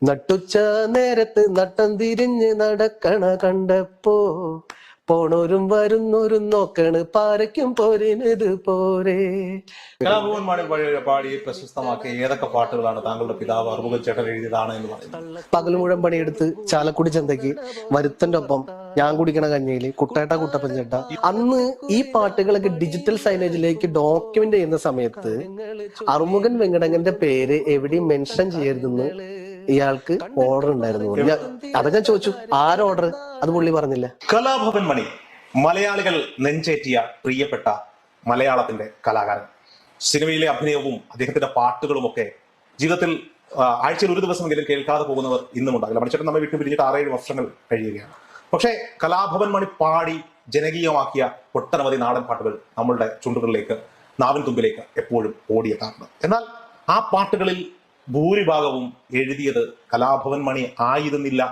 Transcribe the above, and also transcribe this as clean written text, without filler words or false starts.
നട്ടുച്ച നേരത്ത് നട്ടം തിരിഞ്ഞ് നടക്കണ കണ്ടപ്പോ പോണോരും വരുന്നോരും നോക്കണ് പാരയ്ക്കും പോരിനത് പോരെ. കലാഭവൻ മണി പാടി പ്രശസ്തമാക്കിയ ഏതൊക്കെ പാട്ടുകളാണ് താങ്കളുടെ പിതാവ് അറുമുഖൻ ചേട്ടൻ എഴുതിയതാണ് എന്ന് പറയുന്നത്? പകൽ മുഴുവൻ പണിയെടുത്ത് ചാലക്കുടി ചന്തയ്ക്ക് വരുത്തന്റെ ഒപ്പം ഞാൻ കുടിക്കണ കഞ്ഞിയില് കുട്ടേട്ട കുട്ടപ്പൻ ചേട്ട. അന്ന് ഈ പാട്ടുകളൊക്കെ ഡിജിറ്റൽ സൈനേജിലേക്ക് ഡോക്യുമെന്റ് ചെയ്യുന്ന സമയത്ത് അറുമുഖൻ വെങ്കടങ്ങന്റെ പേര് എവിടെയും മെൻഷൻ ചെയ്യരുതെന്ന് ഇയാൾക്ക് ഓർഡർ ഉണ്ടായിരുന്നു. അതൊക്കെ ഞാൻ ചോദിച്ചു, ആര് ഓർഡർ? അത് പുള്ളി പറഞ്ഞില്ല. കലാഭവൻ മണി മലയാളികൾ നെഞ്ചേറ്റിയ പ്രിയപ്പെട്ട മലയാളത്തിന്റെ കലാകാരൻ. സിനിമയിലെ അഭിനയവും അദ്ദേഹത്തിന്റെ പാട്ടുകളും ഒക്കെ ജീവിതത്തിൽ ആഴ്ചയിൽ ഒരു ദിവസമെങ്കിലും കേൾക്കാതെ പോകുന്നവർ ഇന്നും ഉണ്ടാകില്ല. മണിച്ചേട്ടൻ നമ്മെ വിട്ടു പിരിഞ്ഞിട്ട് 6-7 വർഷങ്ങൾ കഴിയുകയാണ്. പക്ഷേ കലാഭവൻ മണി പാടി ജനകീയമാക്കിയ ഒട്ടനവധി നാടൻ പാട്ടുകൾ നമ്മളുടെ ചുണ്ടുകളിലേക്ക്, നാവിൻ തുമ്പിലേക്ക് എപ്പോഴും ഓടിയെത്താറുണ്ട്. എന്നാൽ ആ പാട്ടുകളിൽ ഭൂരിഭാഗവും എഴുതിയത് കലാഭവൻ മണി ആയിരുന്നില്ല